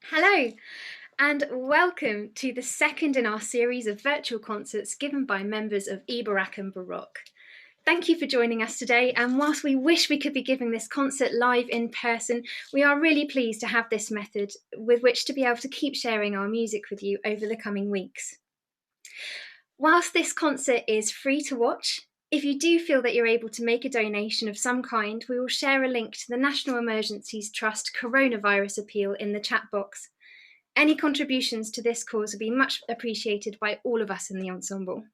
Hello, and welcome to the second in our series of virtual concerts given by members of Eboracum Baroque. Thank you for joining us today, and whilst we wish we could be giving this concert live in person, we are really pleased to have this method with which to be able to keep sharing our music with you over the coming weeks. Whilst this concert is free to watch, if you do feel that you're able to make a donation of some kind, we will share a link to the National Emergencies Trust Coronavirus Appeal in the chat box. Any contributions to this cause would be much appreciated by all of us in the ensemble.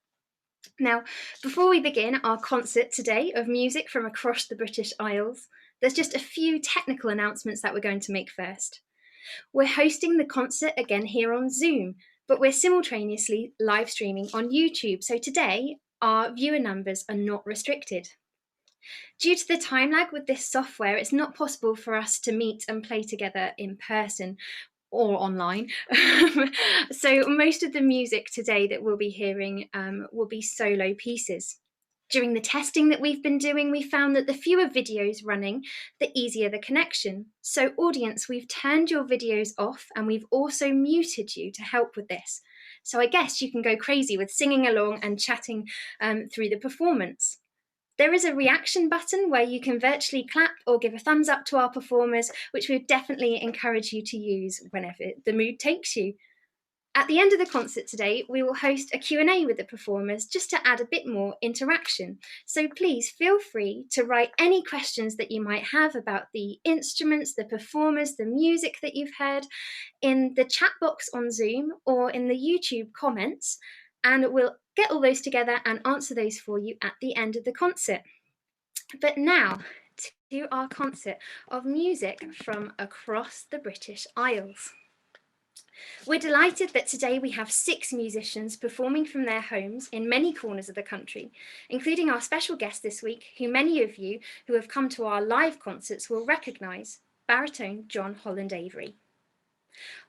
Now, before we begin our concert today of music from across the British Isles, there's just a few technical announcements that we're going to make first. We're hosting the concert again here on Zoom, but we're simultaneously live streaming on YouTube, so today our viewer numbers are not restricted. Due to the time lag with this software, it's not possible for us to meet and play together in person or online. So most of the music today that we'll be hearing will be solo pieces. During the testing that we've been doing, we found that the fewer videos running, the easier the connection. So audience, we've turned your videos off and we've also muted you to help with this. So I guess you can go crazy with singing along and chatting through the performance. There is a reaction button where you can virtually clap or give a thumbs up to our performers, which we would definitely encourage you to use whenever the mood takes you. At the end of the concert today, we will host a Q&A with the performers just to add a bit more interaction. So please feel free to write any questions that you might have about the instruments, the performers, the music that you've heard in the chat box on Zoom or in the YouTube comments, and we'll get all those together and answer those for you at the end of the concert. But now to our concert of music from across the British Isles. We're delighted that today we have 6 musicians performing from their homes in many corners of the country, including our special guest this week, who many of you who have come to our live concerts will recognise, baritone John Holland Avery.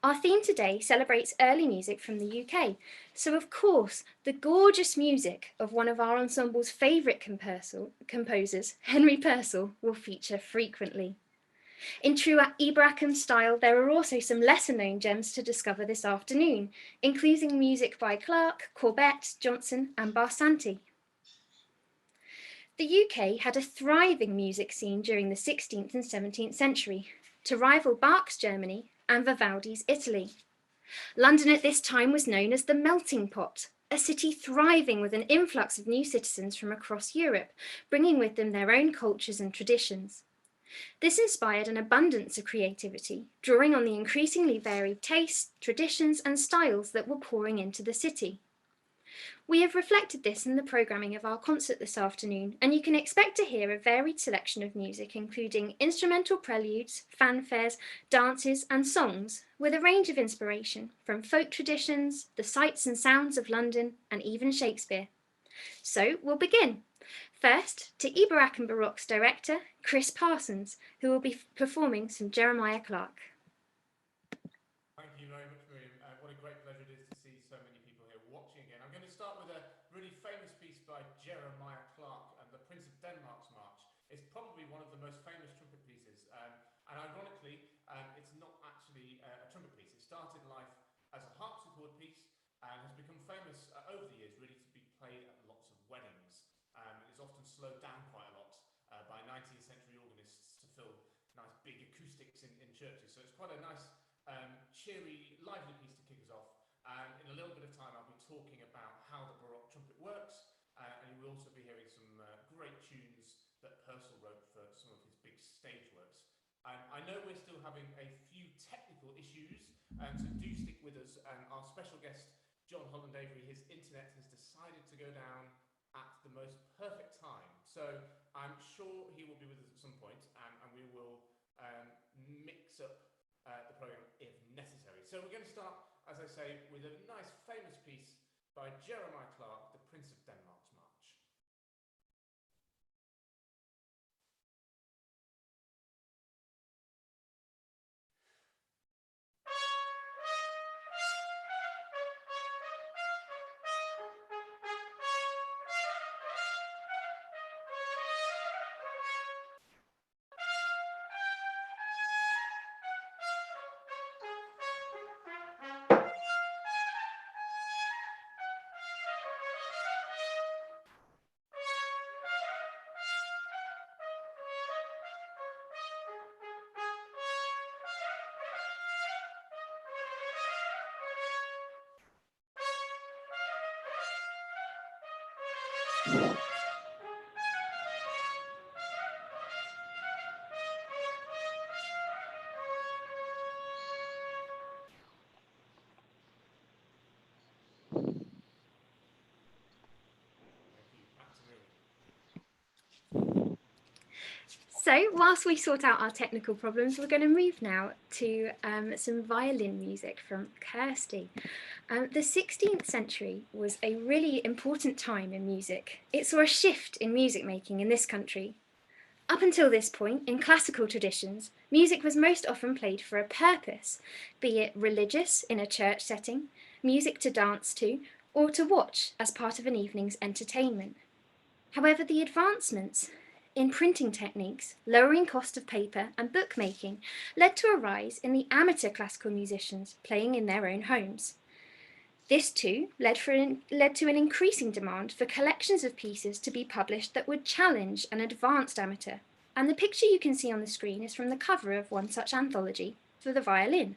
Our theme today celebrates early music from the UK, so of course the gorgeous music of one of our ensemble's favourite composers, Henry Purcell, will feature frequently. In true Eboracum style, there are also some lesser-known gems to discover this afternoon, including music by Clark, Corbett, Johnson and Barsanti. The UK had a thriving music scene during the 16th and 17th century, to rival Bach's Germany and Vivaldi's Italy. London at this time was known as the melting pot, a city thriving with an influx of new citizens from across Europe, bringing with them their own cultures and traditions. This inspired an abundance of creativity, drawing on the increasingly varied tastes, traditions and styles that were pouring into the city. We have reflected this in the programming of our concert this afternoon, and you can expect to hear a varied selection of music, including instrumental preludes, fanfares, dances and songs, with a range of inspiration from folk traditions, the sights and sounds of London, and even Shakespeare. So we'll begin. First, to Eboracum Baroque's director, Chris Parsons, who will be performing some Jeremiah Clark. Thank you very much, Miriam. What a great pleasure it is to see so many people here watching again. I'm going to start with a really famous piece by Jeremiah Clark, The Prince of Denmark's March. It's probably one of the most famous trumpet pieces, and ironically, it's not actually a trumpet piece. It started life as a harpsichord piece and has become famous over the years, really, to be played at lots of weddings. It is often slowed down quite a lot by 19th century organists to fill nice big acoustics in churches. So it's quite a nice cheery, lively piece to kick us off. And in a little bit of time, I'll be talking about how the Baroque trumpet works, and you will also be hearing some great tunes that Purcell wrote for some of his big stage works. I know we're still having a few technical issues, so do stick with us. Our special guest, John Holland Avery, his internet has decided to go down at the most perfect time. So I'm sure he will be with us at some point, and we will mix up the programme if necessary. So we're going to start, as I say, with a nice famous piece by Jeremiah Clark, The Prince of Denmark's March. So, whilst we sort out our technical problems, we're going to move now to some violin music from Kirsty. The 16th century was a really important time in music. It saw a shift in music making in this country. Up until this point, in classical traditions, music was most often played for a purpose, be it religious in a church setting, music to dance to, or to watch as part of an evening's entertainment. However, the advancements in printing techniques, lowering cost of paper and bookmaking led to a rise in the amateur classical musicians playing in their own homes. This too led to an increasing demand for collections of pieces to be published that would challenge an advanced amateur, and the picture you can see on the screen is from the cover of one such anthology for the violin.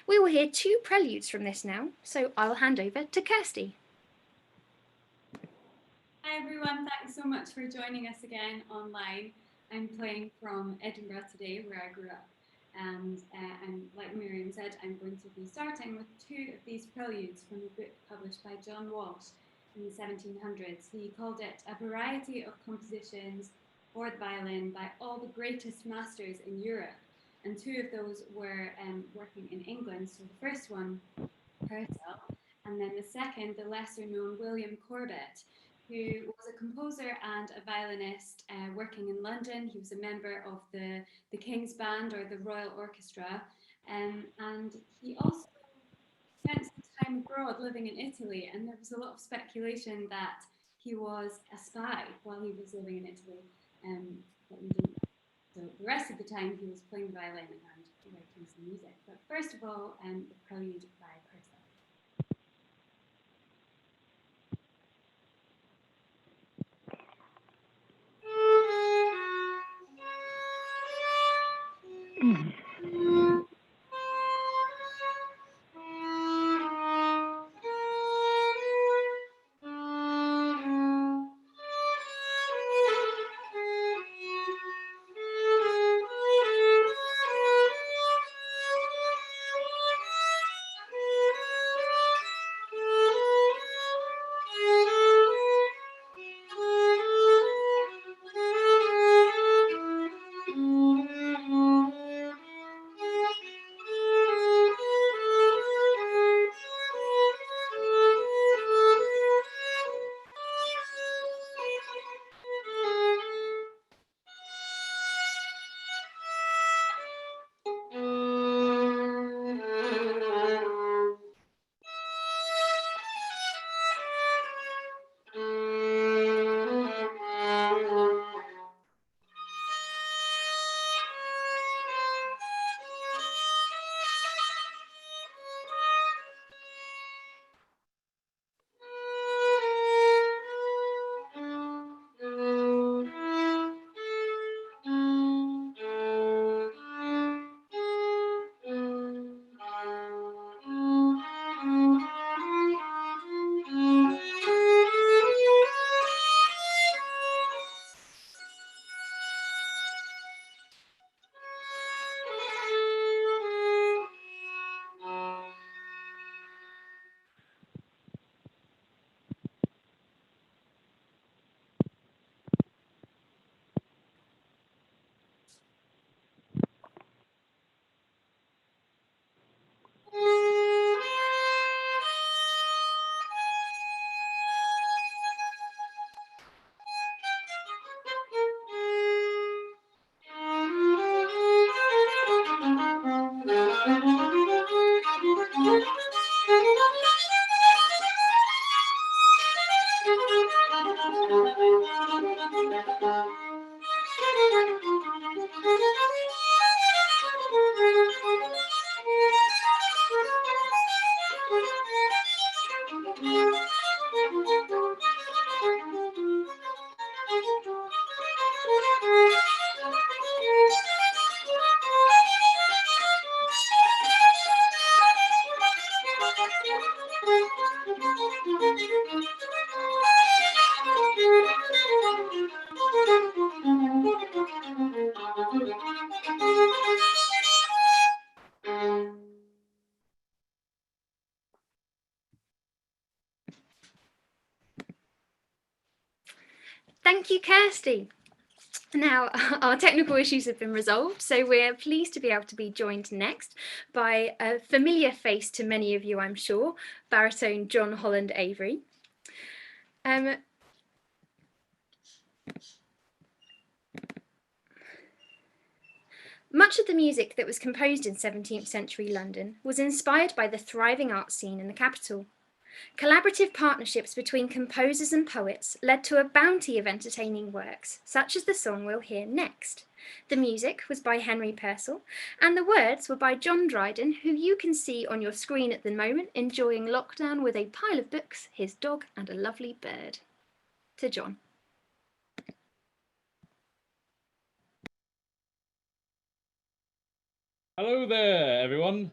We will hear 2 preludes from this now, so I'll hand over to Kirsty. Hi everyone, thanks so much for joining us again online. I'm playing from Edinburgh today, where I grew up, and like Miriam said, I'm going to be starting with 2 of these preludes from a book published by John Walsh in the 1700s. He called it A Variety of Compositions for the Violin by all the greatest masters in Europe, and 2 of those were working in England. So the first one, Purcell, and then the second, the lesser known William Corbett, who was a composer and a violinist working in London. He was a member of the King's Band, or the Royal Orchestra, and he also spent some time abroad living in Italy, and there was a lot of speculation that he was a spy while he was living in Italy, but we didn't know. So the rest of the time he was playing the violin and writing some music. But first of all, the prelude by Purcell. Thank you, Kirsty. Now, our technical issues have been resolved, so we're pleased to be able to be joined next by a familiar face to many of you, I'm sure, baritone John Holland Avery. Much of the music that was composed in 17th century London was inspired by the thriving art scene in the capital. Collaborative partnerships between composers and poets led to a bounty of entertaining works, such as the song we'll hear next. The music was by Henry Purcell, and the words were by John Dryden, who you can see on your screen at the moment, enjoying lockdown with a pile of books, his dog, and a lovely bird. To John. Hello there, everyone.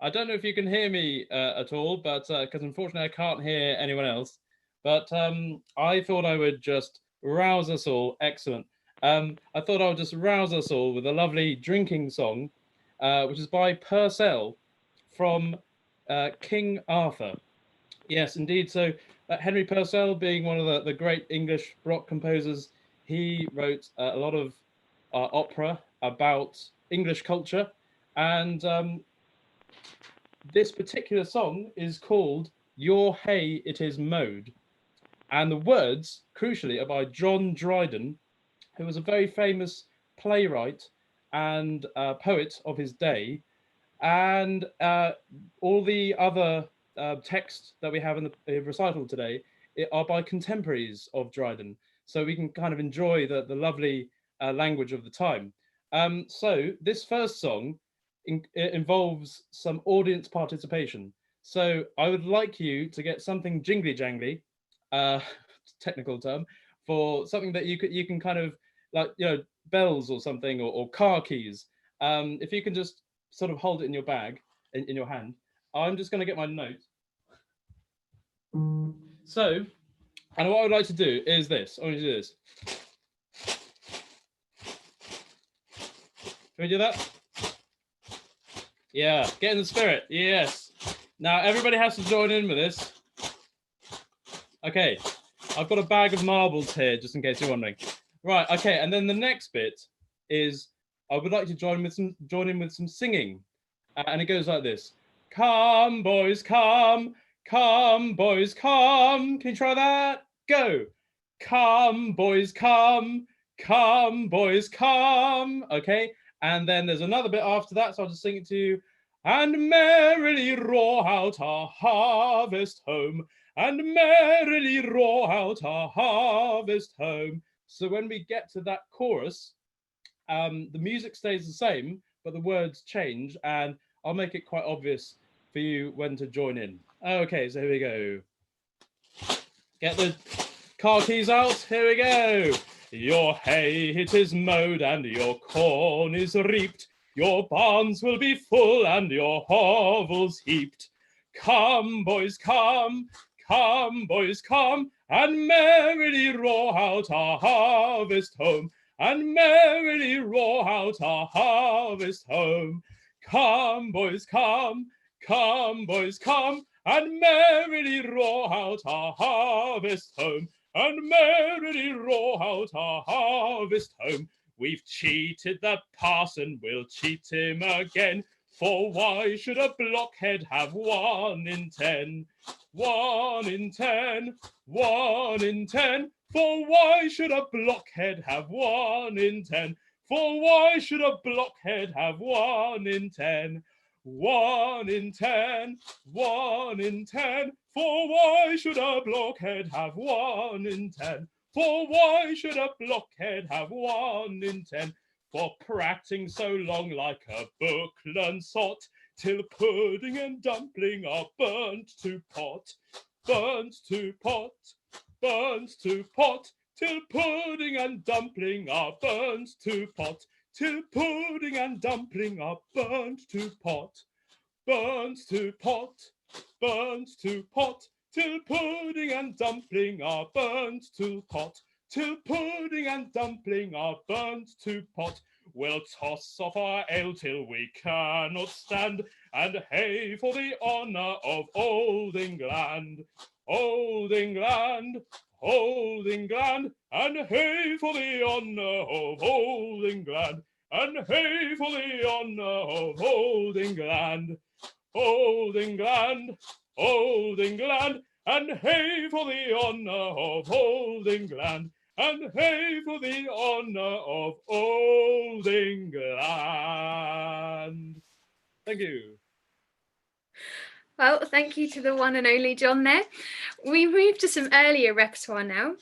I don't know if you can hear me at all, but because unfortunately I can't hear anyone else. But I thought I would just rouse us all. Excellent. I thought I would just rouse us all with a lovely drinking song, which is by Purcell from King Arthur. Yes, indeed. So Henry Purcell, being one of the great English Baroque composers, he wrote a lot of opera about English culture. And this particular song is called Your Hay It Is Mowed. And the words, crucially, are by John Dryden, who was a very famous playwright and poet of his day. And all the other texts that we have in the recital today are by contemporaries of Dryden. So we can kind of enjoy the lovely language of the time. So this first song involves some audience participation. So I would like you to get something jingly jangly, technical term, for something that you can kind of like, you know, bells or something, or car keys. If you can just sort of hold it in your bag, in your hand. I'm just going to get my note. So, and what I would like to do is this. I want to do this. Can we do that? Yeah, get in the spirit. Yes. Now everybody has to join in with this. Okay, I've got a bag of marbles here, just in case you're wondering. Right. Okay, and then the next bit is I would like to join in with some singing, and it goes like this: "Come, boys, come, come, boys, come." Can you try that? Go. "Come, boys, come, come, boys, come." Okay. And then there's another bit after that, so I'll just sing it to you. "And merrily roar out our harvest home, and merrily roar out our harvest home." So when we get to that chorus, the music stays the same, but the words change, and I'll make it quite obvious for you when to join in. Okay, so here we go. Get the car keys out. Here we go. "Your hay it is mowed and your corn is reaped. Your barns will be full and your hovels heaped. Come, boys, come, come, boys, come, and merrily roar out our harvest home, and merrily roar out our harvest home. Come, boys, come, come, boys, come, and merrily roar out our harvest home, and merrily roar out our harvest home. We've cheated the parson, we'll cheat him again. For why should a blockhead have 1 in 10? 1 in 10, 1 in 10. For why should a blockhead have 1 in 10? For why should a blockhead have 1 in 10? 1 in 10, 1 in 10. For why should a blockhead have 1 in 10? For why should a blockhead have 1 in 10? For prating so long like a book-learned sot, till pudding and dumpling are burnt to pot. Burnt to pot, burnt to pot, till pudding and dumpling are burnt to pot. Till pudding and dumpling are burnt to pot. Burnt to pot, burnt to pot, till pudding and dumpling are burnt to pot, till pudding and dumpling are burnt to pot. We'll toss off our ale till we cannot stand, and hey for the honour of Old England. Old England, Old England, and hey for the honour of Old England, and hey for the honour of Old England. Old England, Old England, and hey for the honour of Old England, and hey for the honour of Old England. Thank you. Well, thank you to the one and only John there. We move to some earlier repertoire now,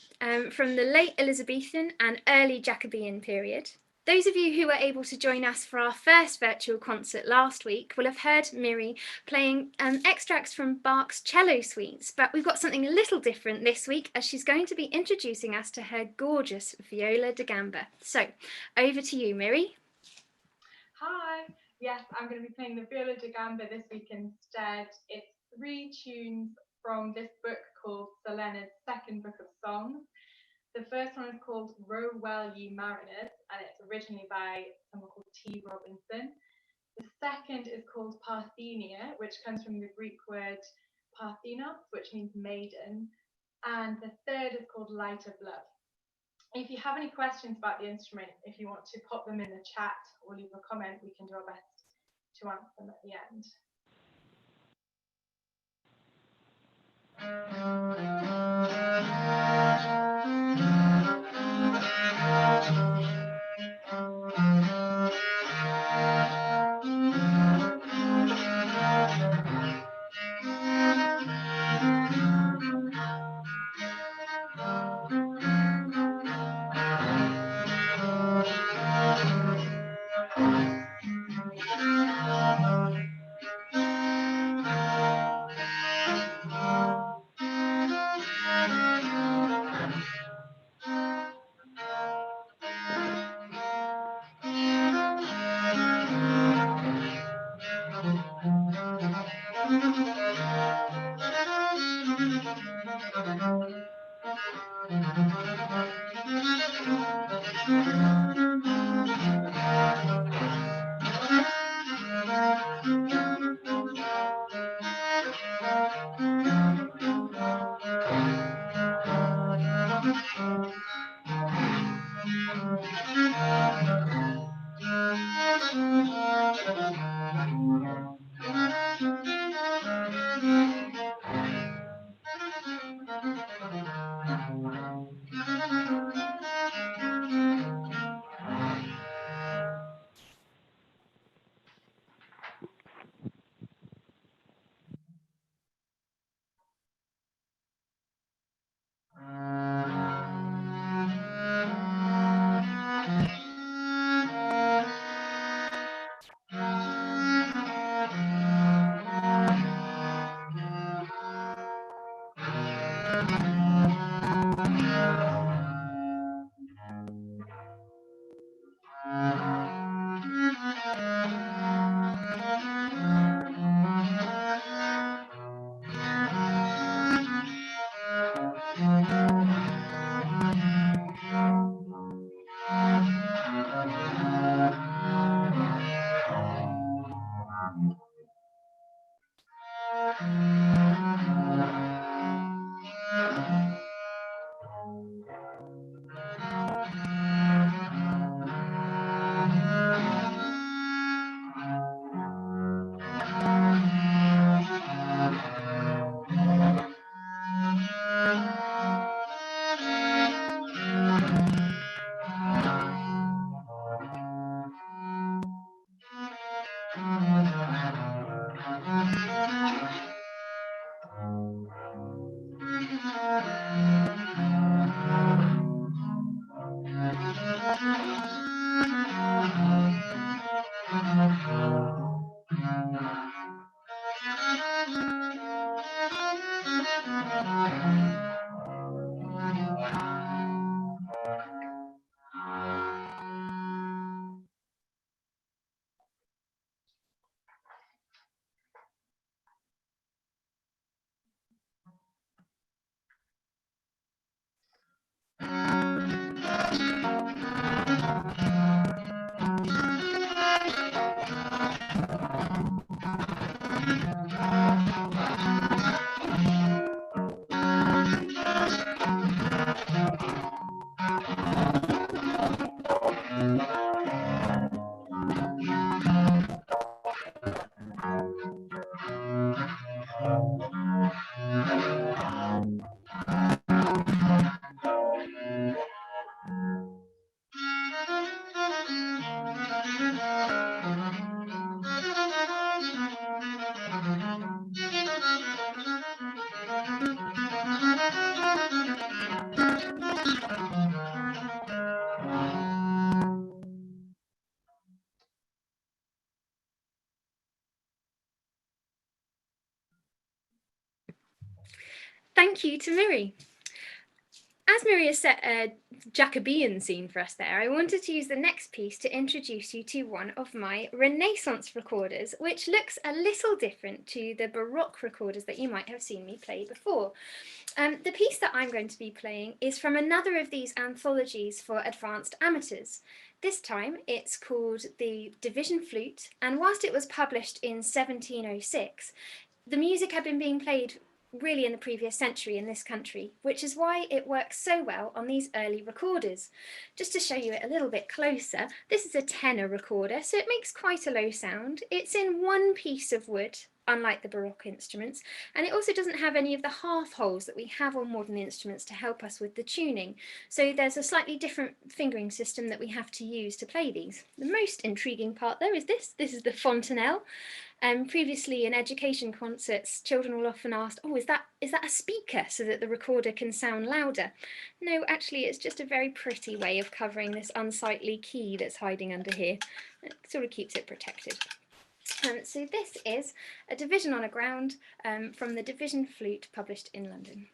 from the late Elizabethan and early Jacobean period. Those of you who were able to join us for our first virtual concert last week will have heard Miri playing extracts from Bach's cello suites, but we've got something a little different this week as she's going to be introducing us to her gorgeous viola da gamba. So, over to you, Miri. Hi. Yes, I'm going to be playing the viola da gamba this week instead. It's 3 tunes from this book called Selena's Second Book of Songs. The first one is called Row Well Ye Mariners, and it's originally by someone called T. Robinson. The second is called Parthenia, which comes from the Greek word Parthenos, which means maiden. And the third is called Light of Love. If you have any questions about the instrument, if you want to pop them in the chat or leave a comment, we can do our best to answer them at the end. Thank you to Miri. As Miri has set a Jacobean scene for us there, I wanted to use the next piece to introduce you to one of my Renaissance recorders, which looks a little different to the Baroque recorders that you might have seen me play before. The piece that I'm going to be playing is from another of these anthologies for advanced amateurs. This time it's called the Division Flute, and whilst it was published in 1706, the music had been being played really in the previous century in this country, which is why it works so well on these early recorders. Just to show you it a little bit closer, this is a tenor recorder, so it makes quite a low sound. It's in one piece of wood, unlike the Baroque instruments, and it also doesn't have any of the half holes that we have on modern instruments to help us with the tuning. So there's a slightly different fingering system that we have to use to play these. The most intriguing part though is this. This is the fontanelle. Previously in education concerts, children will often ask, oh, is that a speaker so that the recorder can sound louder? No, actually it's just a very pretty way of covering this unsightly key that's hiding under here. It sort of keeps it protected. So this is a division on a ground from the Division Flute published in London.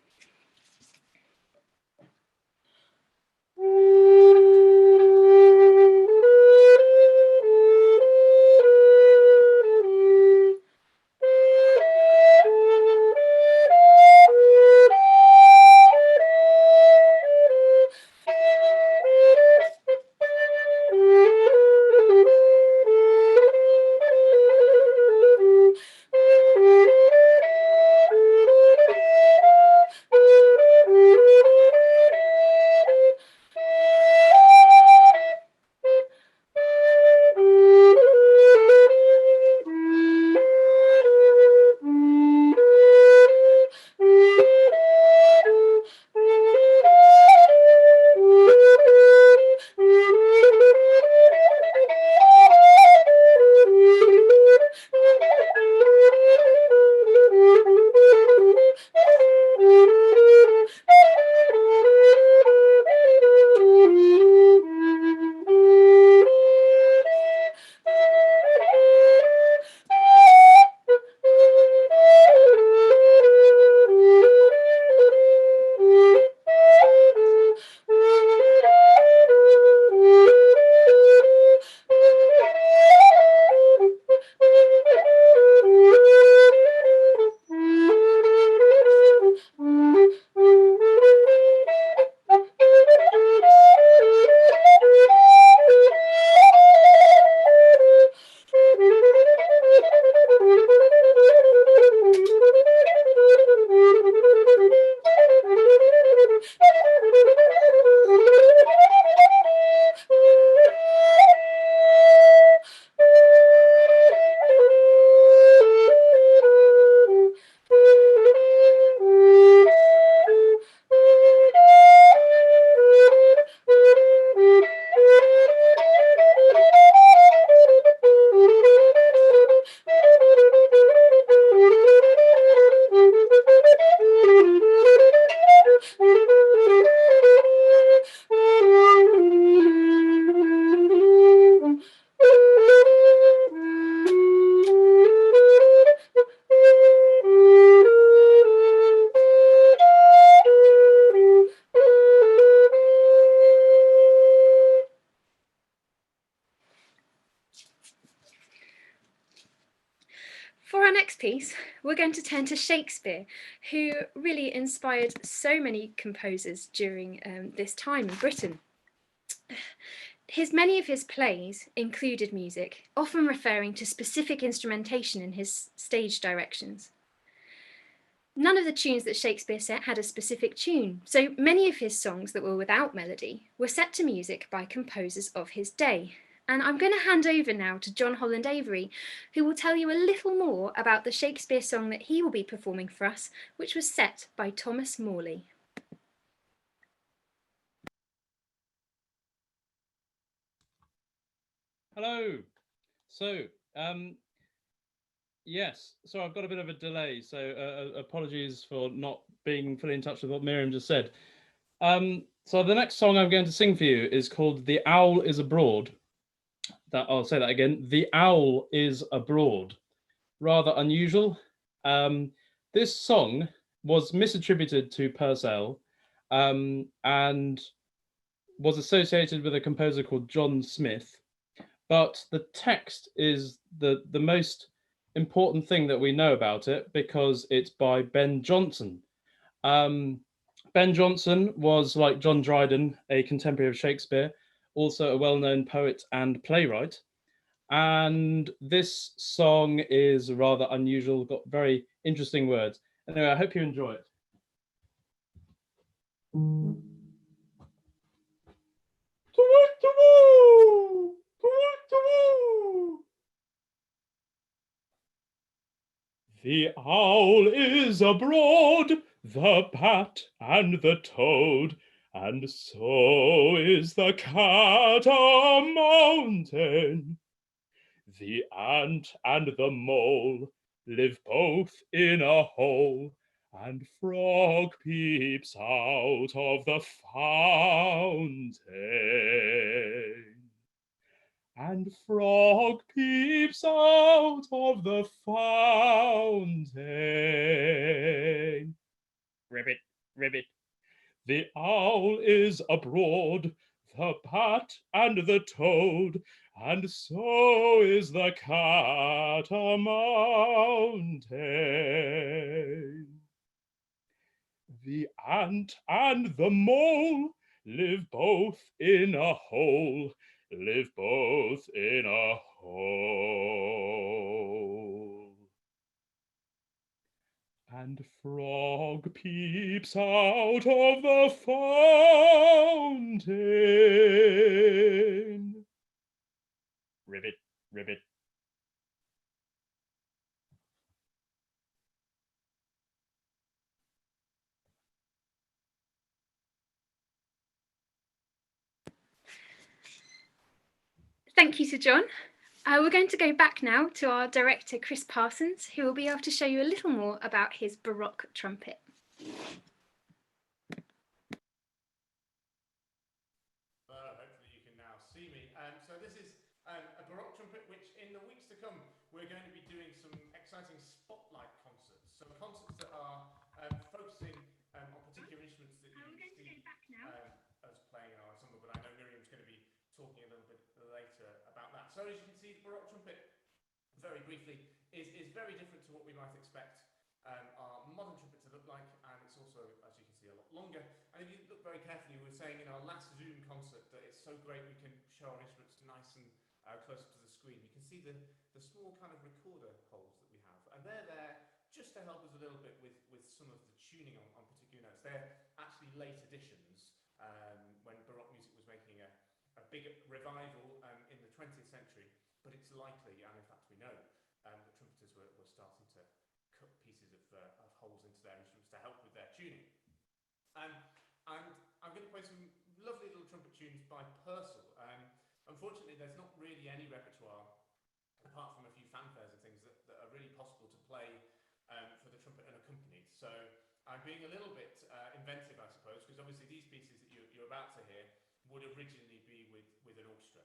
For our next piece, we're going to turn to Shakespeare, who really inspired so many composers during this time in Britain. Many of his plays included music, often referring to specific instrumentation in his stage directions. None of the tunes that Shakespeare set had a specific tune, so many of his songs that were without melody were set to music by composers of his day. And I'm going to hand over now to John Holland Avery, who will tell you a little more about the Shakespeare song that he will be performing for us, which was set by Thomas Morley. Hello. So, yes, so I've got a bit of a delay, so apologies for not being fully in touch with what Miriam just said. So the next song I'm going to sing for you is called The Owl is Abroad. I'll say that again. The Owl is Abroad. Rather unusual. This song was misattributed to Purcell and was associated with a composer called John Smith. But the text is the most important thing that we know about it because it's by Ben Jonson. Ben Jonson was, like John Dryden, a contemporary of Shakespeare, also a well-known poet and playwright. And this song is rather unusual, got very interesting words. Anyway, I hope you enjoy it. The owl is abroad, the bat and the toad, and so is the cat a mountain. The ant and the mole live both in a hole, and frog peeps out of the fountain. And frog peeps out of the fountain. Ribbit, ribbit. The owl is abroad, the bat and the toad, and so is the cat a mountain. The ant and the mole live both in a hole, live both in a hole. And frog peeps out of the fountain. Ribbit, ribbit. Thank you to John. We're going to go back now to our director, Chris Parsons, who will be able to show you a little more about his Baroque trumpet. Hopefully you can now see me. So this is a Baroque trumpet, which in the weeks to come, we're going to be doing some exciting spotlight concerts. So concerts that are focusing on particular instruments that you can see us playing in our ensemble, but I know Miriam's going to be talking a little bit later about that. So as you can see, the Baroque trumpet, very briefly, is very different to what we might expect our modern trumpet to look like, and it's also, as you can see, a lot longer. And if you look very carefully, we were saying in our last Zoom concert that it's so great we can show our instruments nice and close up to the screen. You can see the small kind of recorder holes that we have, and they're there just to help us a little bit with some of the tuning on particular notes. They're actually late additions when Baroque music was making a big revival in the 20th century, but it's likely, and in fact we know, that trumpeters were starting to cut pieces of holes into their instruments to help with their tuning. And I'm going to play some lovely little trumpet tunes by Purcell. Unfortunately, there's not really any repertoire, apart from a few fanfares and things, that are really possible to play for the trumpet unaccompanied. So I'm being a little bit inventive, I suppose, because obviously these pieces that you're about to hear would originally be with an orchestra,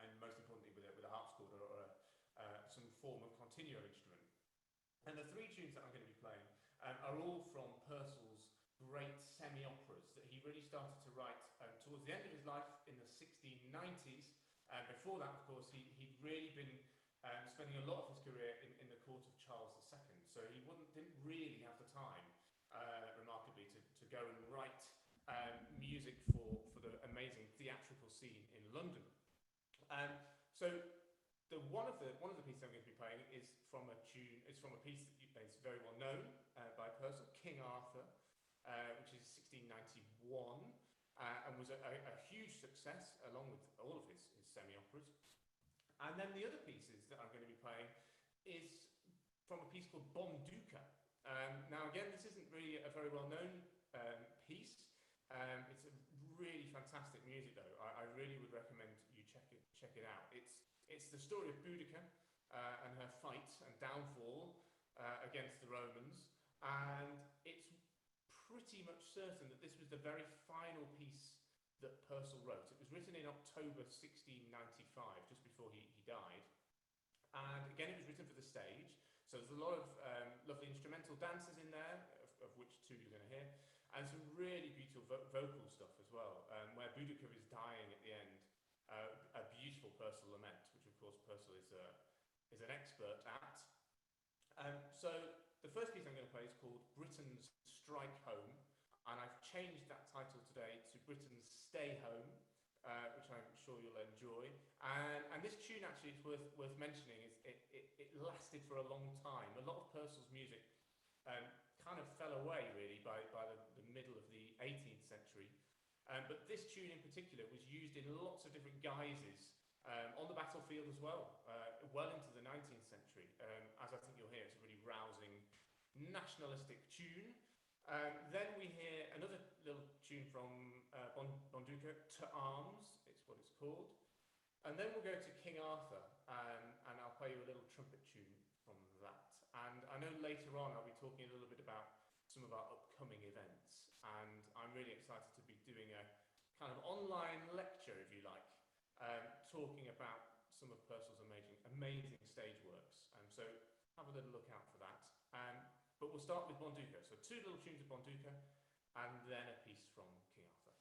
and most importantly with a harpsichord or some form of continuo instrument. And the three tunes that I'm going to be playing are all from Purcell's great semi-operas that he really started to write towards the end of his life in the 1690s. Before that, of course, he'd really been spending a lot of his career in the court of Charles II, so he didn't really have the time, remarkably, to go and write music for the amazing theatrical scene in London. So one of the pieces I'm going to be playing is from a piece that is very well known by Purcell, King Arthur, which is 1691, and was a huge success along with all of his semi-operas. And then the other pieces that I'm going to be playing is from a piece called Bon Duca. Now again, this isn't really a very well-known piece. It's a really fantastic music though. I really would recommend you check it out. It's the story of Boudica and her fight and downfall against the Romans, and it's pretty much certain that this was the very final piece that Purcell wrote. It was written in October 1695, just before he died. And again, it was written for the stage. So there's a lot of lovely instrumental dances in there, of which two you're going to hear, and some really beautiful vocal stuff as well, where Boudica is dying at the end. A beautiful Purcell lament, which of course Purcell is an expert at. So the first piece I'm going to play is called Britain's Strike Home, and I've changed that title today to Britain's Stay Home, which I'm sure you'll enjoy. And this tune actually is worth mentioning. It lasted for a long time. A lot of Purcell's music kind of fell away really by the middle of the 18th century. But this tune in particular was used in lots of different guises on the battlefield as well, well into the 19th century. As I think you'll hear, it's a really rousing nationalistic tune. Then we hear another little tune from Bon Duca, To Arms, it's what it's called. And then we'll go to King Arthur, and I'll play you a little trumpet tune from that. And I know later on I'll be talking a little bit about some of our upcoming events, and I'm really excited to be doing a kind of online lecture, if you like, talking about some of Purcell's amazing stage works. So have a little look out for that. But we'll start with Bon Duca. So two little tunes of Bon Duca, and then a piece from King Arthur.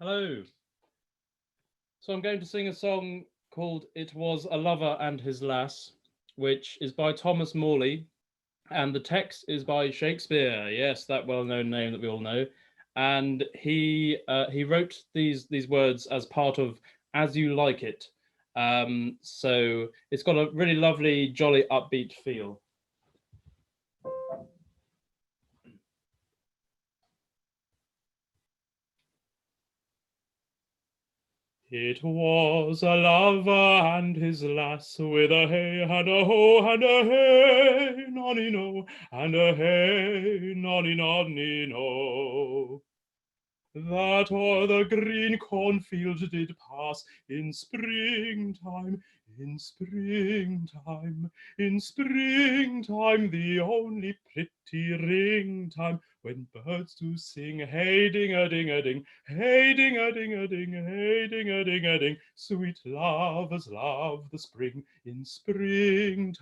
Hello. So I'm going to sing a song called It Was a Lover and His Lass, which is by Thomas Morley, and the text is by Shakespeare. Yes, that well-known name that we all know. And he wrote these words as part of As You Like It. So it's got a really lovely, jolly, upbeat feel. It was a lover and his lass, with a hey and a ho and a hey, nonny no, and a hey, nonny nonny no, that o'er the green cornfield did pass in springtime, in springtime, in springtime, the only pretty ring time, when birds do sing, hey ding a ding a ding, hey ding a ding a ding, hey ding a ding a ding, sweet lovers love the spring in springtime.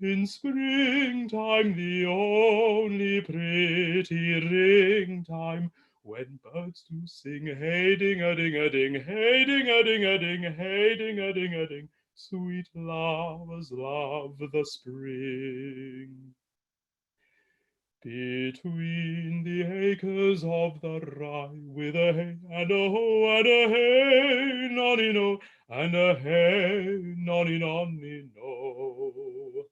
In springtime, the only pretty ring time, when birds do sing, hey ding a ding a ding, hey ding a ding a ding, hey ding a ding a ding, sweet lovers love the spring. Between the acres of the rye, with a hey and a ho and a hey, nonny no, and a hey, nonny nonny no,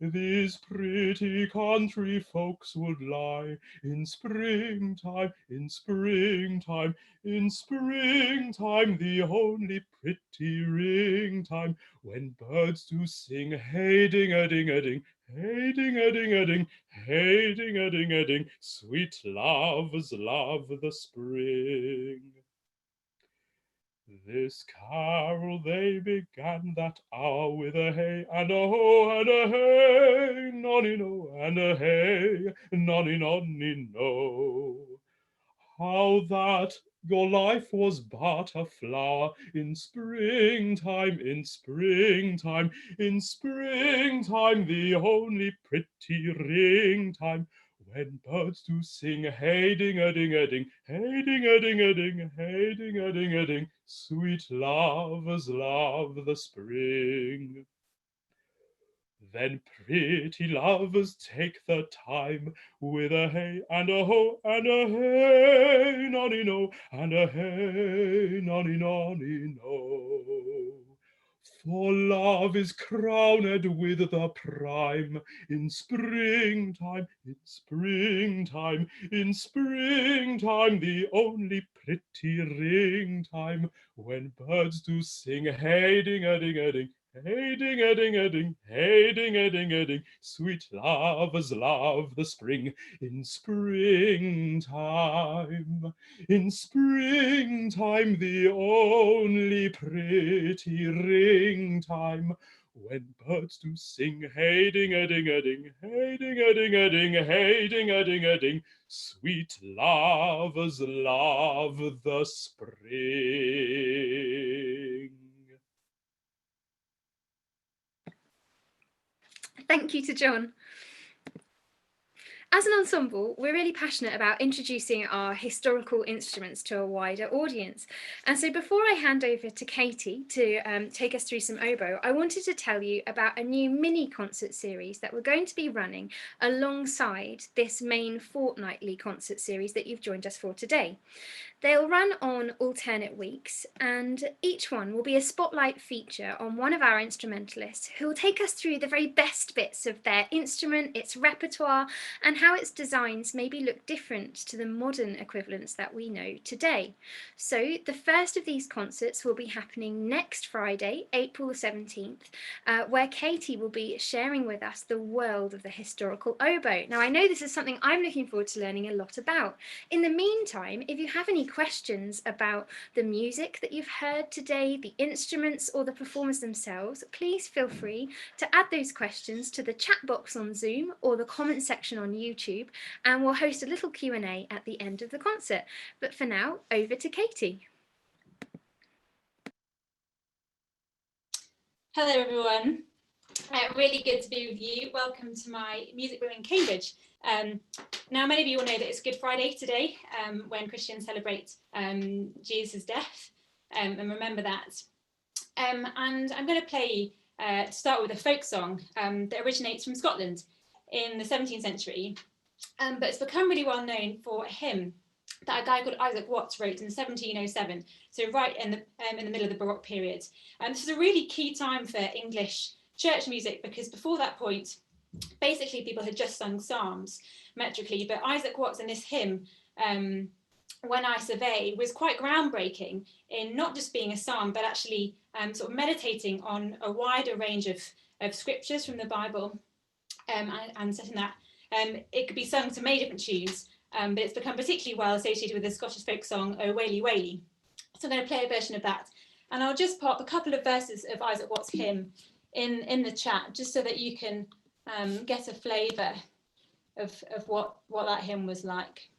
these pretty country folks would lie in springtime, in springtime, in springtime, the only pretty ring time, when birds do sing, hey ding a ding a ding, hey ding a ding a ding, hey ding a ding a ding, sweet lovers love the spring. This carol they began that hour, with a hey and a ho and a hey, nonny no, and a hey, nonny nonny no. How that your life was but a flower in springtime, in springtime, in springtime, the only pretty ring time, when birds do sing, hey ding a ding a ding, hey ding a ding a ding, hey ding a ding a ding, sweet lovers love the spring. Then pretty lovers take the time, with a hey and a ho and a hey, nonny no, and a hey, nonny nonny no. For love is crowned with the prime in springtime, in springtime, in springtime, the only pretty ring time, when birds do sing, hey ding a ding a ding, hey ding a ding a ding, hey ding a ding a ding, sweet lovers love the spring in springtime. In springtime, the only pretty ring time, when birds do sing, hey ding a ding a ding, hey ding a ding a ding, hey ding a ding a ding, sweet lovers love the spring. Thank you to John. As an ensemble, we're really passionate about introducing our historical instruments to a wider audience. And so before I hand over to Katie to take us through some oboe, I wanted to tell you about a new mini concert series that we're going to be running alongside this main fortnightly concert series that you've joined us for today. They'll run on alternate weeks, and each one will be a spotlight feature on one of our instrumentalists who will take us through the very best bits of their instrument, its repertoire, and how its designs maybe look different to the modern equivalents that we know today. So the first of these concerts will be happening next Friday, April the 17th, where Katie will be sharing with us the world of the historical oboe. Now, I know this is something I'm looking forward to learning a lot about. In the meantime, if you have any questions about the music that you've heard today, the instruments, or the performers themselves, please feel free to add those questions to the chat box on Zoom or the comment section on YouTube, and we'll host a little Q&A at the end of the concert. But for now, over to Katie. Hello everyone. Really good to be with you. Welcome to my music room in Cambridge. Now, many of you will know that it's Good Friday today, when Christians celebrate Jesus' death, and remember that. And I'm going to play, to start with, a folk song that originates from Scotland in the 17th century, but it's become really well known for a hymn that a guy called Isaac Watts wrote in 1707, so right in the middle of the Baroque period. And this is a really key time for English church music, because before that point, basically people had just sung psalms metrically, but Isaac Watts in this hymn, When I Survey, was quite groundbreaking in not just being a psalm, but actually sort of meditating on a wider range of scriptures from the Bible, and setting that it could be sung to many different tunes, but it's become particularly well associated with the Scottish folk song O Waly Waly. So I'm going to play a version of that, and I'll just pop a couple of verses of Isaac Watts' hymn in the chat, just so that you can get a flavour of what that hymn was like.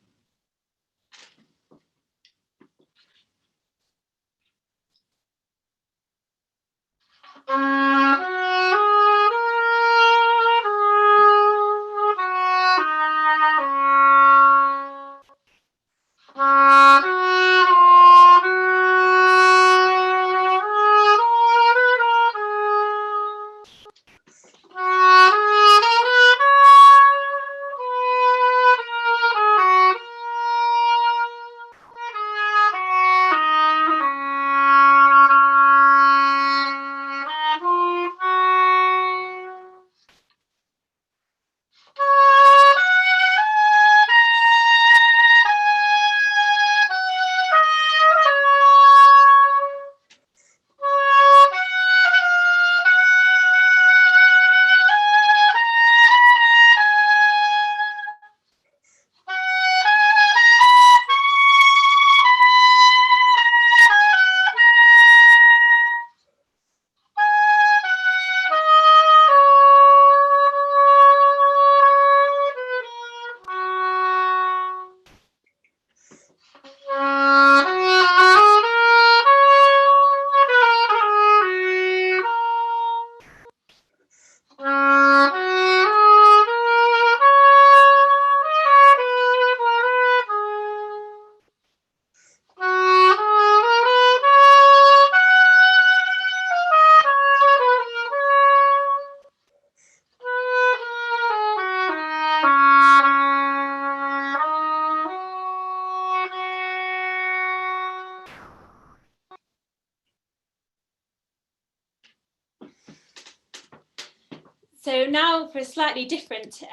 So now for a slightly different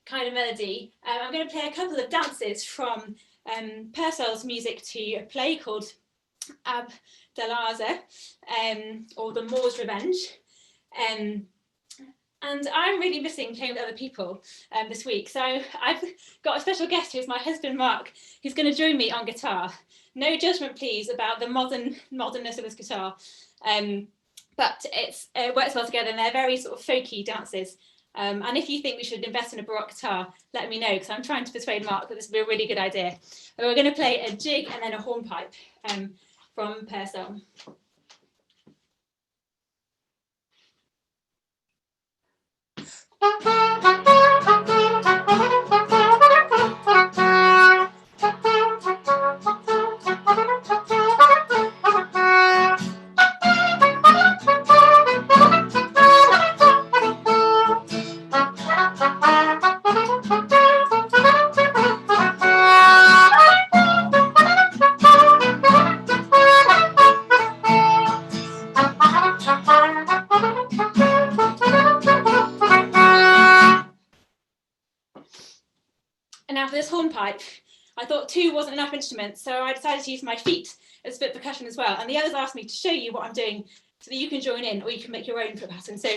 kind of melody, I'm going to play a couple of dances from Purcell's music to a play called Abdelaza, or The Moor's Revenge. And I'm really missing playing with other people this week. So I've got a special guest who's my husband, Mark, who's going to join me on guitar. No judgment, please, about the modernness of this guitar. But it works well together, and they're very sort of folky dances. And if you think we should invest in a Baroque guitar, let me know, because I'm trying to persuade Mark that this would be a really good idea. And we're going to play a jig and then a hornpipe from Purcell. And now for this hornpipe, I thought two wasn't enough instruments, so I decided to use my feet as foot percussion as well. And the others asked me to show you what I'm doing so that you can join in, or you can make your own foot pattern. So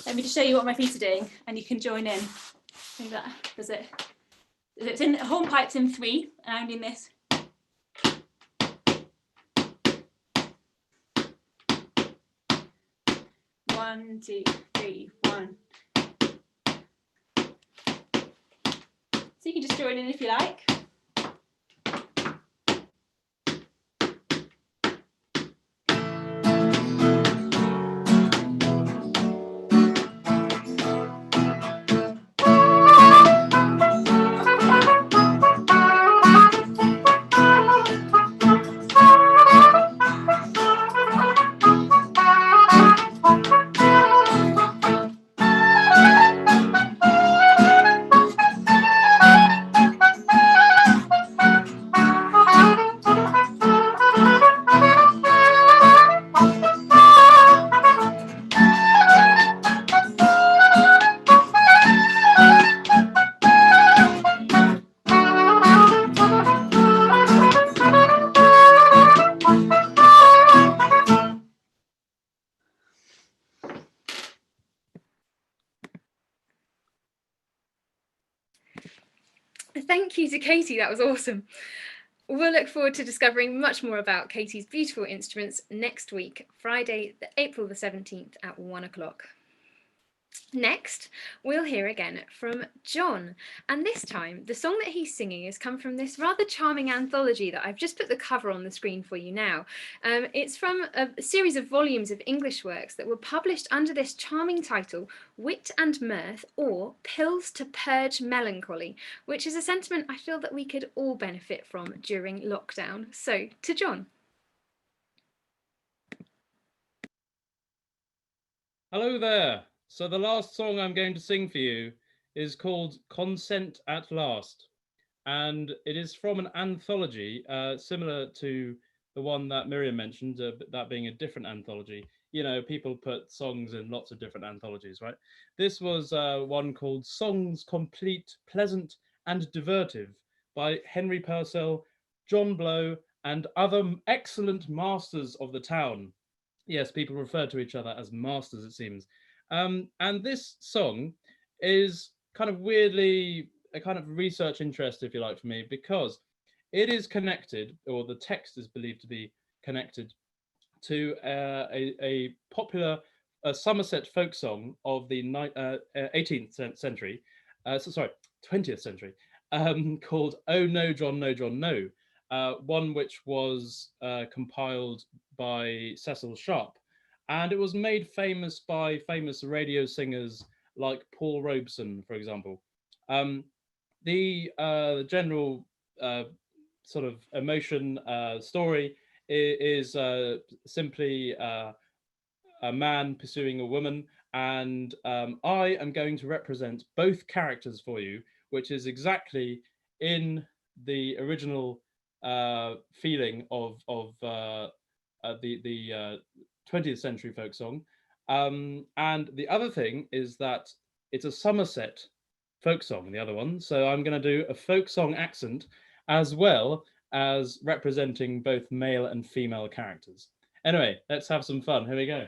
let me just show you what my feet are doing, and you can join in. Maybe that does it. It's in hornpipes in 3, and I'm doing this. One, two, three, one. So you can just join in if you like. Thank you to Katie, that was awesome. We'll look forward to discovering much more about Katie's beautiful instruments next week, Friday, April the 17th at 1 o'clock. Next, we'll hear again from John, and this time the song that he's singing has come from this rather charming anthology that I've just put the cover on the screen for you now. It's from a series of volumes of English works that were published under this charming title, Wit and Mirth, or Pills to Purge Melancholy, which is a sentiment I feel that we could all benefit from during lockdown. So, to John. Hello there. So the last song I'm going to sing for you is called Consent at Last. And it is from an anthology similar to the one that Miriam mentioned, that being a different anthology. You know, people put songs in lots of different anthologies, right? This was one called Songs Complete, Pleasant and Divertive by Henry Purcell, John Blow, and other excellent masters of the town. Yes, people refer to each other as masters, it seems. And this song is kind of weirdly a kind of research interest, if you like, for me, because it is connected, or the text is believed to be connected to a popular Somerset folk song of the 18th century, 20th century, called "Oh No, John, No, John, No," one which was compiled by Cecil Sharp. And it was made famous by famous radio singers like Paul Robeson, for example. The general sort of emotion story is simply a man pursuing a woman, and I am going to represent both characters for you, which is exactly in the original feeling of the 20th century folk song. And the other thing is that it's a Somerset folk song, the other one. So I'm going to do a folk song accent as well as representing both male and female characters. Anyway, let's have some fun. Here we go.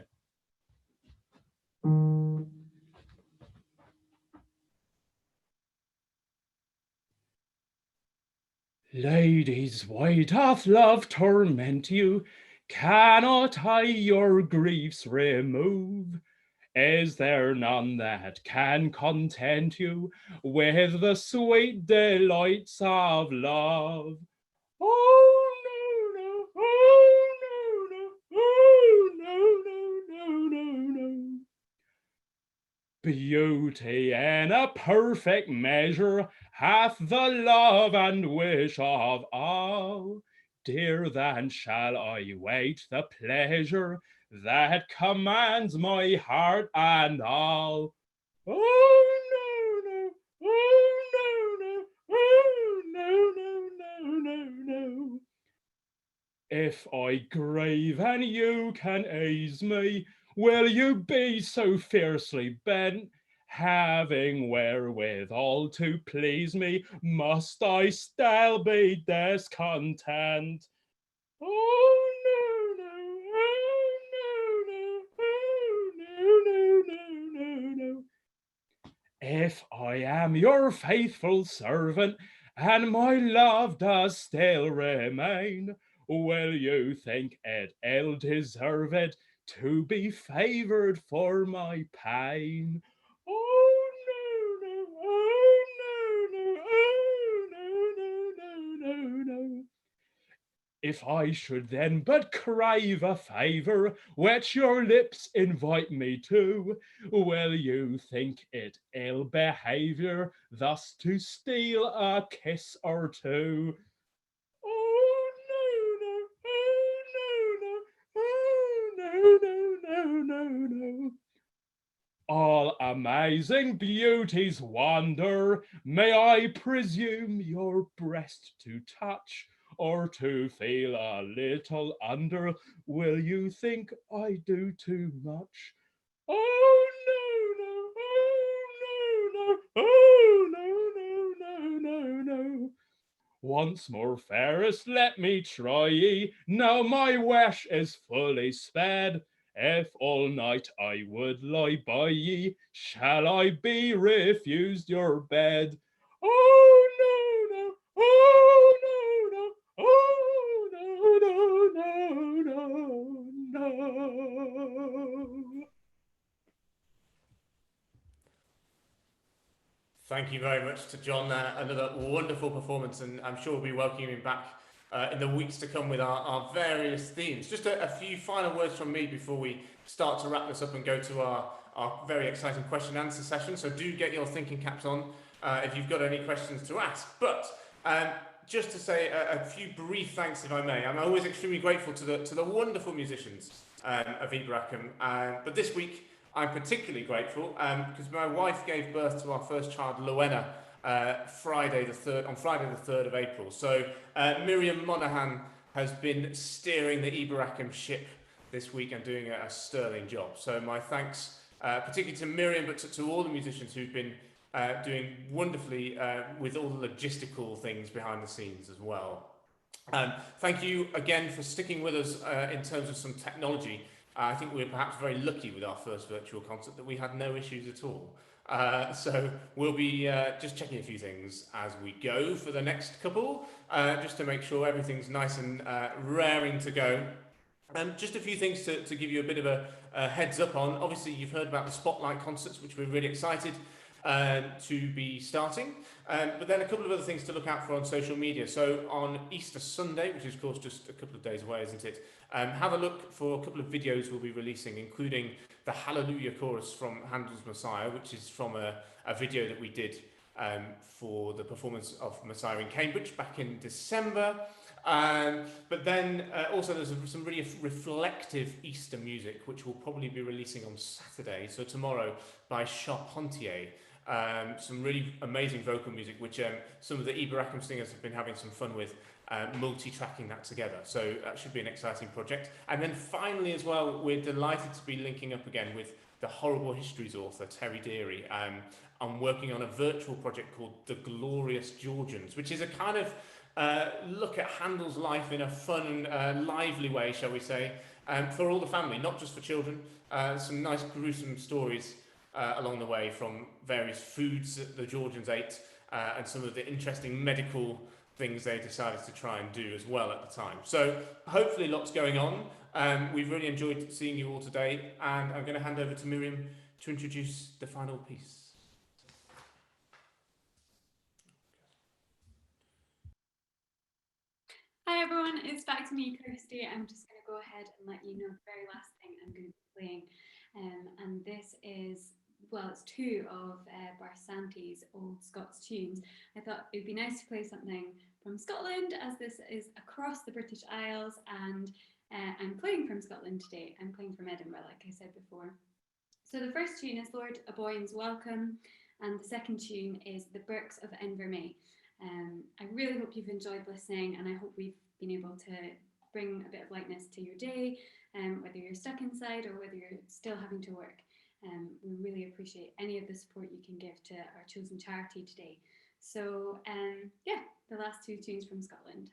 Ladies, why doth love torment you? Cannot I your griefs remove? Is there none that can content you with the sweet delights of love? Oh, no, no, oh, no, no, oh, no, no, no, no, no. Beauty in a perfect measure hath the love and wish of all. Dear, then shall I wait the pleasure that commands my heart and all. Oh, no, no, oh, no, no, oh, no, no, no, no, no. If I grieve and you can ease me, will you be so fiercely bent? Having wherewithal to please me, must I still be discontent? Oh, no, no, oh, no, no, oh, no, no, no, no, no. If I am your faithful servant, and my love does still remain, will you think it ill-deserved to be favoured for my pain? Oh, no, no, oh, no, no, oh, no, no, no, no, no. If I should then but crave a favour which your lips invite me to, will you think it ill behaviour thus to steal a kiss or two? Oh, no, no, oh, no, no, oh, no, no, no, no. All amazing beauty's wonder, may I presume your breast to touch, or to feel a little under. Will you think I do too much? Oh no, no, oh no, no, no, no, no, no. Once more, fairest, let me try ye. Now my wish is fully sped. If all night I would lie by ye, shall I be refused your bed? Oh no, no, oh no, no, oh no, no, no, no. Thank you very much to John. Another wonderful performance, and I'm sure we'll be welcoming him back in the weeks to come with our various themes. Just a few final words from me before we start to wrap this up and go to our very exciting question and answer session. So do get your thinking caps on if you've got any questions to ask. But just to say a few brief thanks, if I may. I'm always extremely grateful to the wonderful musicians of Eboracum, but this week I'm particularly grateful because my wife gave birth to our first child, Luena, on Friday the 3rd of April. So Miriam Monaghan has been steering the Eboracum ship this week and doing a sterling job. So my thanks particularly to Miriam, but to all the musicians who've been doing wonderfully with all the logistical things behind the scenes as well. Thank you again for sticking with us in terms of some technology. I think we were perhaps very lucky with our first virtual concert that we had no issues at all. So we'll be just checking a few things as we go for the next couple, just to make sure everything's nice and raring to go. Just a few things to give you a bit of a heads up on. Obviously, you've heard about the Spotlight concerts, which we're really excited to be starting. But then a couple of other things to look out for on social media. So on Easter Sunday, which is of course just a couple of days away, isn't it? Have a look for a couple of videos we'll be releasing, including the Hallelujah chorus from Handel's Messiah, which is from a video that we did for the performance of Messiah in Cambridge back in December. But then also there's some really reflective Easter music, which we'll probably be releasing on Saturday, so tomorrow, by Charpentier. Some really amazing vocal music, which some of the Eboracum singers have been having some fun with, multi-tracking that together. So that should be an exciting project. And then finally as well, we're delighted to be linking up again with the Horrible Histories author, Terry Deary. I'm working on a virtual project called The Glorious Georgians, which is a kind of look at Handel's life in a fun and lively way, shall we say, for all the family, not just for children. Some nice gruesome stories along the way from various foods that the Georgians ate and some of the interesting medical things they decided to try and do as well at the time. So hopefully lots going on. We've really enjoyed seeing you all today, and I'm going to hand over to Miriam to introduce the final piece. Hi everyone, it's back to me, Kirsty. I'm just going to go ahead and let you know the very last thing I'm going to be playing. And this is, well, it's two of Barsanti's old Scots tunes. I thought it would be nice to play something from Scotland, as this is across the British Isles, and I'm playing from Scotland today. I'm playing from Edinburgh, like I said before. So the first tune is Lord Aboyne's Welcome, and the second tune is The Birks of Invermay. I really hope you've enjoyed listening, and I hope we've been able to bring a bit of lightness to your day, whether you're stuck inside or whether you're still having to work. We really appreciate any of the support you can give to our chosen charity today. So yeah, the last two tunes from Scotland.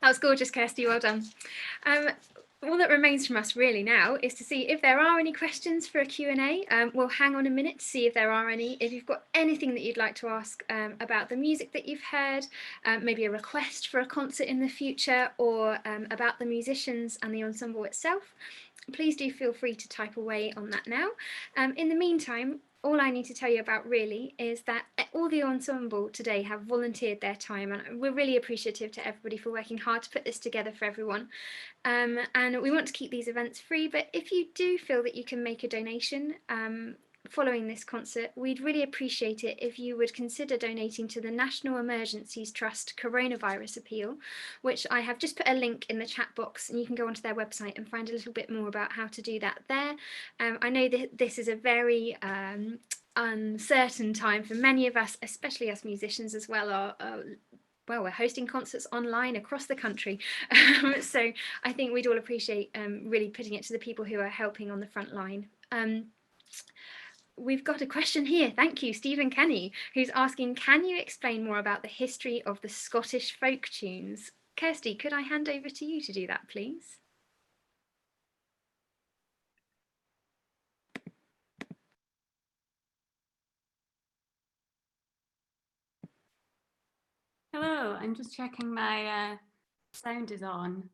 That was gorgeous, Kirsty. Well done. All that remains from us really now is to see if there are any questions for a Q&A. We'll hang on a minute to see if there are any. If you've got anything that you'd like to ask about the music that you've heard, maybe a request for a concert in the future, or about the musicians and the ensemble itself, please do feel free to type away on that now. In the meantime, all I need to tell you about really is that all the ensemble today have volunteered their time, and we're really appreciative to everybody for working hard to put this together for everyone. And we want to keep these events free, but if you do feel that you can make a donation following this concert, we'd really appreciate it if you would consider donating to the National Emergencies Trust Coronavirus Appeal, which I have just put a link in the chat box, and you can go onto their website and find a little bit more about how to do that there. I know that this is a very uncertain time for many of us, especially us musicians as well. Well, we're hosting concerts online across the country, so I think we'd all appreciate really putting it to the people who are helping on the front line. We've got a question here, thank you, Stephen Kenny, who's asking, can you explain more about the history of the Scottish folk tunes? Kirsty, could I hand over to you to do that, please? Hello, I'm just checking my sound is on.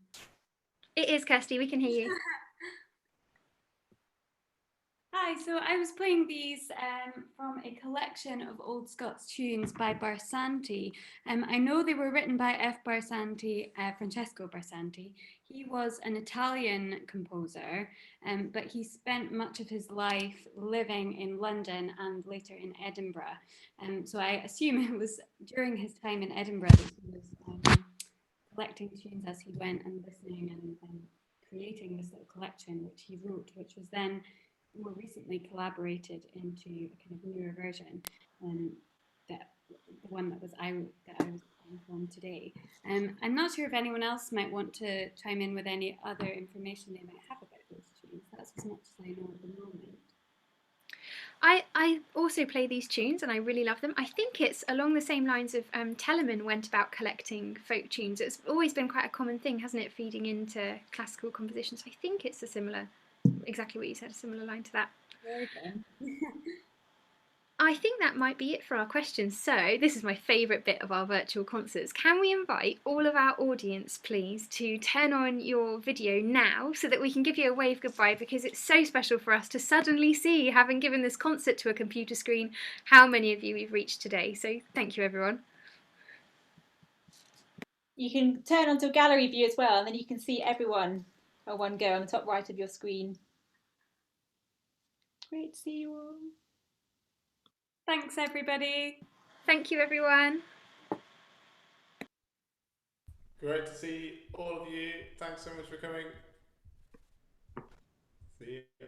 It is, Kirsty, we can hear you. Hi, so I was playing these from a collection of old Scots tunes by Barsanti. I know they were written by Francesco Barsanti. He was an Italian composer, but he spent much of his life living in London and later in Edinburgh. So I assume it was during his time in Edinburgh that he was collecting tunes as he went and listening and creating this little collection which he wrote, which was then more recently collaborated into a kind of newer version, that the one that I was playing from today. I'm not sure if anyone else might want to chime in with any other information they might have about those tunes. That's as much as I know at the moment. I also play these tunes and I really love them. I think it's along the same lines of Telemann went about collecting folk tunes. It's always been quite a common thing, hasn't it, feeding into classical compositions. I think it's a similar, exactly what you said, a similar line to that. Very good. I think that might be it for our questions. So this is my favourite bit of our virtual concerts. Can we invite all of our audience, please, to turn on your video now so that we can give you a wave goodbye, because it's so special for us to suddenly see, having given this concert to a computer screen, how many of you we've reached today. So thank you, everyone. You can turn onto a gallery view as well, and then you can see everyone at one go on the top right of your screen. Great to see you all. Thanks, everybody. Thank you, everyone. Great to see all of you. Thanks so much for coming. See you.